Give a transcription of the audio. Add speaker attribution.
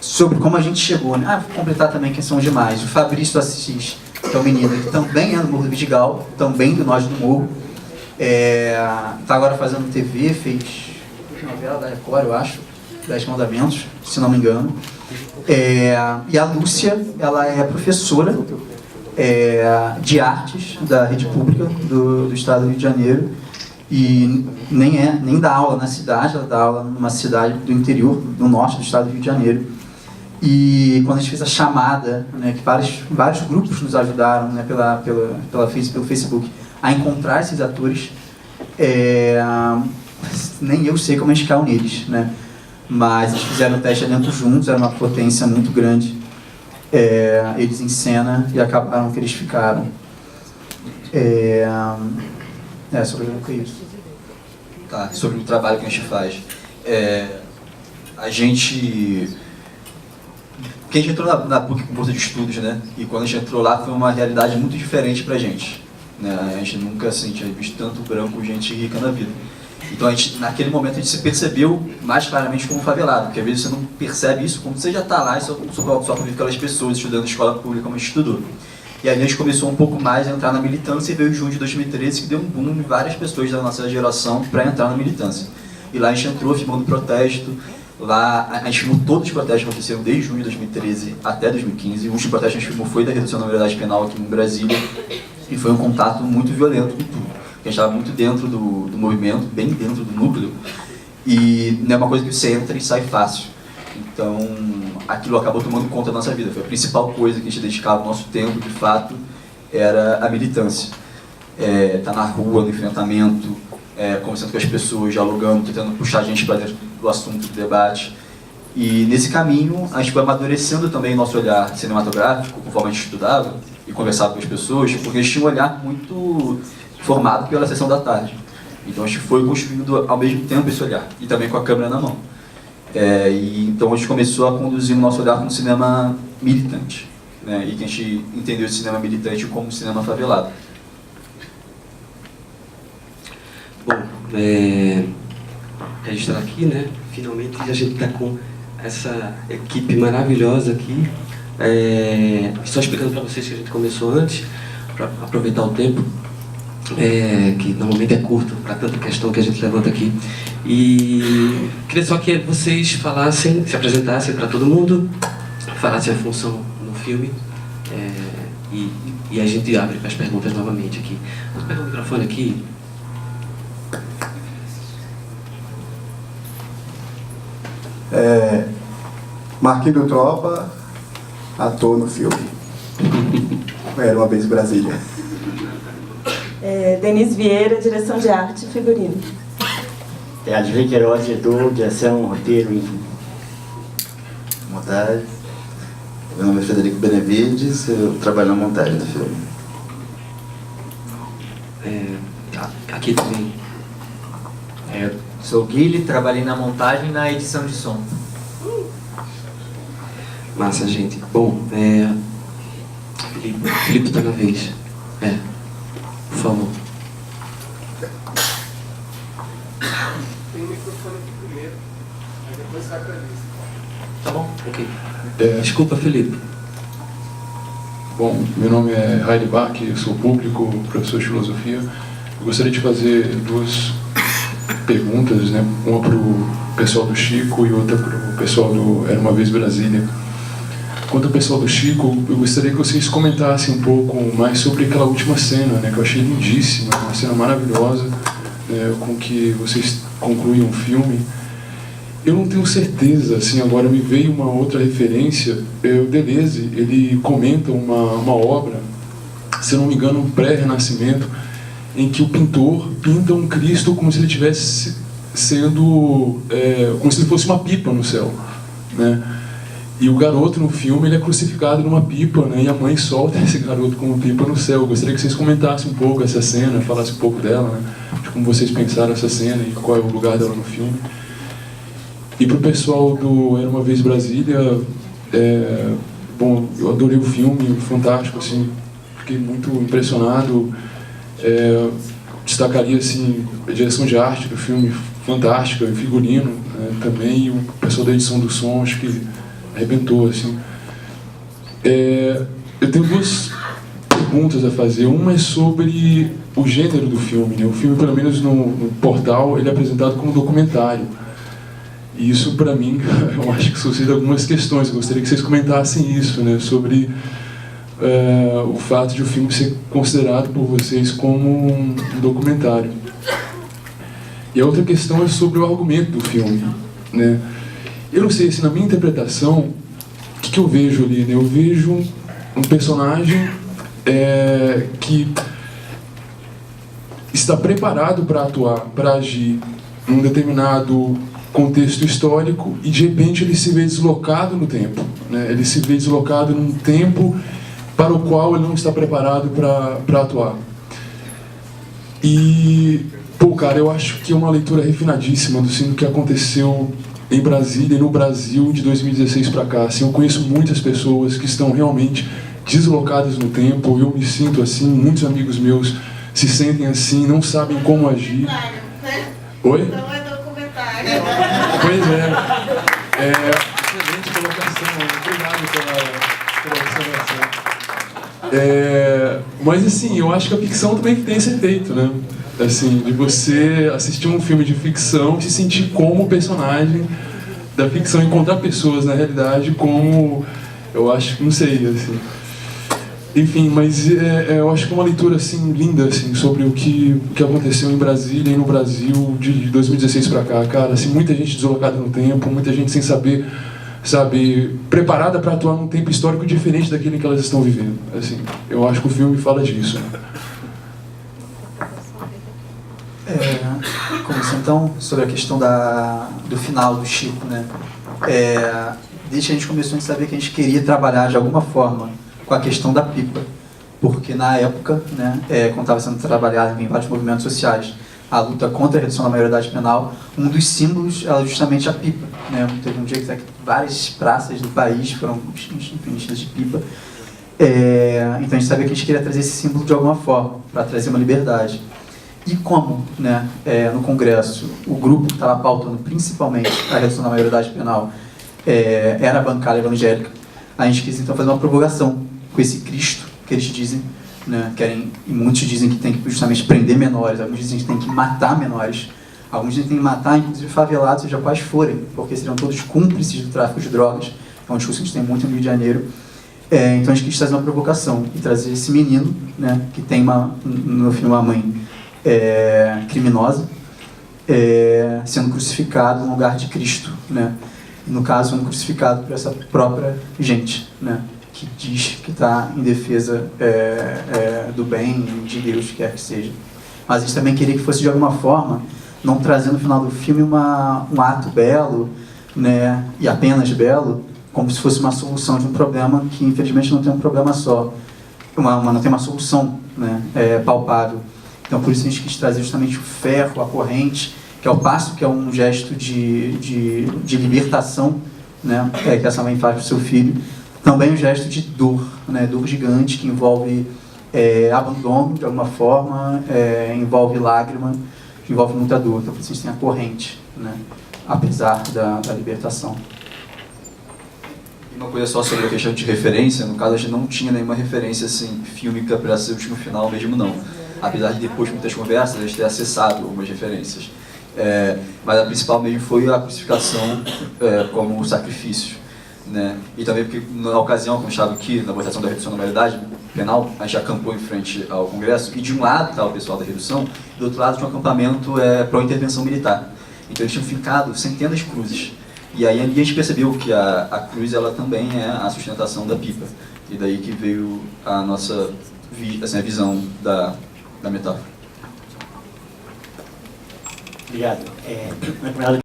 Speaker 1: sobre como a gente chegou, né? Vou completar também quem são os demais. O Fabrício Assis, que é um menino que também é do Morro do Vidigal, também do Nós do Morro. Está agora fazendo TV, fez novela da Record, eu acho, 10 Mandamentos, se não me engano. E a Lúcia, ela é professora de artes da rede pública do estado do Rio de Janeiro, e nem dá aula na cidade, ela dá aula numa cidade do interior, do norte do estado do Rio de Janeiro. E quando a gente fez a chamada, né, que vários grupos nos ajudaram, né, pelo Facebook a encontrar esses atores, nem eu sei como a gente caiu neles, né? Mas eles fizeram o teste dentro juntos, era uma potência muito grande, eles em cena, e acabaram que eles ficaram. Sobre o que é isso?
Speaker 2: Tá, sobre o trabalho que a gente faz. A gente entrou na PUC com bolsa de estudos, né? E quando a gente entrou lá foi uma realidade muito diferente pra gente, né? A gente nunca assim, tinha visto tanto branco, gente rica na vida. Então, naquele momento, a gente se percebeu mais claramente como favelado, porque às vezes você não percebe isso quando você já está lá e só convive com aquelas pessoas estudando escola pública como a gente estudou. E aí a gente começou um pouco mais a entrar na militância e veio em junho de 2013 que deu um boom em várias pessoas da nossa geração para entrar na militância. E lá a gente entrou filmando protesto, lá a gente filmou todos os protestos que aconteceram desde junho de 2013 até 2015. O último protesto que a gente filmou foi da redução da maioridade penal aqui em Brasília, e foi um contato muito violento com tudo. A gente estava muito dentro do movimento, bem dentro do núcleo, e não é uma coisa que você entra e sai fácil. Então, aquilo acabou tomando conta da nossa vida. Foi a principal coisa que a gente dedicava o nosso tempo, de fato, era a militância. Tá na rua, no enfrentamento, conversando com as pessoas, dialogando, tentando puxar a gente para dentro do assunto, do debate. E nesse caminho, a gente foi amadurecendo também o nosso olhar cinematográfico, conforme a gente estudava e conversava com as pessoas, porque a gente tinha um olhar muito formado pela sessão da tarde. Então a gente foi construindo ao mesmo tempo esse olhar, e também com a câmera na mão. E então a gente começou a conduzir o nosso olhar como cinema militante, né? E que a gente entendeu esse cinema militante como cinema favelado.
Speaker 3: Bom, a gente está aqui, né? Finalmente a gente está com essa equipe maravilhosa aqui. Só explicando para vocês que a gente começou antes, para aproveitar o tempo, que normalmente é curto para tanta questão que a gente levanta aqui. E queria só que vocês falassem, se apresentassem para todo mundo, falassem a função no filme, e a gente abre para as perguntas novamente aqui. Vamos pegar o microfone aqui.
Speaker 4: Marquinhos do Tropa, ator no filme. Era Uma Vez em Brasília.
Speaker 5: Denise Vieira, direção de arte e figurino.
Speaker 6: Adilei Queiroz, diretor de ação, roteiro e montagem. Meu nome é Frederico Benevides, eu trabalho na montagem do filme.
Speaker 3: Aqui também.
Speaker 7: Sou Guilherme, trabalhei na montagem e na edição de som.
Speaker 3: Massa, gente. Bom, Felipe tá na vez. Por favor.
Speaker 8: Tem o microfone aqui primeiro, aí depois sai pra lista.
Speaker 3: Tá bom? Ok. Desculpa, Felipe.
Speaker 9: Bom, meu nome é Raile Bach, eu sou público, professor de filosofia. Eu gostaria de fazer duas perguntas, né? Uma para o pessoal do Chico e outra para o pessoal do Era Uma Vez Brasília. Quanto ao pessoal do Chico, eu gostaria que vocês comentassem um pouco mais sobre aquela última cena, né? Que eu achei lindíssima, uma cena maravilhosa, com que vocês concluem um filme. Eu não tenho certeza, assim, agora me veio uma outra referência. O Deleuze, ele comenta uma obra, se eu não me engano, um pré-renascimento, em que o pintor pinta um Cristo como se ele estivesse sendo, como se ele fosse uma pipa no céu, né? E o garoto no filme, ele é crucificado numa pipa, né? E a mãe solta esse garoto com uma pipa no céu. Eu gostaria que vocês comentassem um pouco essa cena, falassem um pouco dela, né? De como vocês pensaram essa cena e qual é o lugar dela no filme. E para o pessoal do Era Uma Vez Brasília, bom, eu adorei o filme, fantástico, assim, fiquei muito impressionado. destacaria assim, a direção de arte do filme fantástica, o figurino, né, também, e o pessoal da edição do som, acho que arrebentou, assim. Eu tenho duas perguntas a fazer. Uma é sobre o gênero do filme, né? O filme, pelo menos no portal, ele é apresentado como documentário. E isso, para mim, eu acho que suscita algumas questões. Eu gostaria que vocês comentassem isso, né? Sobre o fato de o filme ser considerado por vocês como um documentário. E a outra questão é sobre o argumento do filme, né? Eu não sei se na minha interpretação, o que eu vejo ali, né? Eu vejo um personagem que está preparado para atuar, para agir em um determinado contexto histórico e de repente ele se vê deslocado no tempo, né? Ele se vê deslocado num tempo para o qual ele não está preparado para atuar. E, pô, cara, eu acho que é uma leitura refinadíssima do que aconteceu em Brasília e no Brasil de 2016 para cá. Assim, eu conheço muitas pessoas que estão realmente deslocadas no tempo, eu me sinto assim, muitos amigos meus se sentem assim, não sabem como agir. Oi?
Speaker 10: Não é documentário.
Speaker 9: Pois é. Excelente colocação, obrigado pela observação. Mas assim, eu acho que a ficção também tem esse efeito, né? Assim, de você assistir um filme de ficção e se sentir como personagem da ficção, encontrar pessoas na realidade como, eu acho que, não sei, assim. Enfim, mas eu acho que é uma leitura assim, linda assim, sobre o que aconteceu em Brasília e no Brasil de 2016 para cá, cara. Assim, muita gente deslocada no tempo, muita gente sem saber, sabe, preparada para atuar num tempo histórico diferente daquele que elas estão vivendo. Assim, eu acho que o filme fala disso.
Speaker 1: Começando então sobre a questão do final do Chico, né? Desde que a gente começou a gente sabia que a gente queria trabalhar de alguma forma com a questão da pipa, porque na época, né, quando estava sendo trabalhado em vários movimentos sociais, a luta contra a redução da maioridade penal, um dos símbolos era justamente a pipa, né? Teve um dia que várias praças do país foram enchidas de pipa. Então a gente sabia que a gente queria trazer esse símbolo de alguma forma, para trazer uma liberdade. E como, né, no Congresso, o grupo que estava pautando principalmente a redução da maioridade penal era a bancada evangélica, a gente quis então fazer uma provocação com esse Cristo que eles dizem, né, e muitos dizem que tem que justamente prender menores, alguns dizem que tem que matar menores, alguns dizem que tem que matar inclusive favelados, seja quais forem, porque seriam todos cúmplices do tráfico de drogas. É um discurso que a gente tem muito no Rio de Janeiro. Então a gente quis trazer uma provocação e trazer esse menino, né, que tem no fim uma mãe criminosa, sendo crucificado no lugar de Cristo, né? E, no caso, sendo crucificado por essa própria gente, né? Que diz que está em defesa do bem, de Deus, quer que seja. Mas a gente também queria que fosse de alguma forma, não trazer no final do filme um ato belo, né? E apenas belo, como se fosse uma solução de um problema que infelizmente não tem um problema só, não tem uma solução, né? Palpável. Então por isso a gente quis trazer justamente o ferro, a corrente, que é o passo, que é um gesto de libertação, né? Que essa mãe faz para o seu filho. Também um gesto de dor, né? Dor gigante, que envolve abandono de alguma forma, envolve lágrima, envolve muita dor. Então por isso a gente tem a corrente, né? Apesar da libertação.
Speaker 2: Uma coisa só sobre a questão de referência, no caso a gente não tinha nenhuma referência assim, fílmica para ser o último final mesmo não. Apesar de depois de muitas conversas a gente ter acessado algumas referências. Mas a principal mesmo foi a crucificação como sacrifício, né? E também porque na ocasião, como estava aqui na votação da redução da maioridade penal, a gente acampou em frente ao Congresso e de um lado estava o pessoal da redução e do outro lado tinha um acampamento pró-intervenção militar. Então eles tinham fincado centenas de cruzes. E aí a gente percebeu que a cruz ela também é a sustentação da pipa. E daí que veio a nossa a visão da metáfora.
Speaker 11: Obrigado.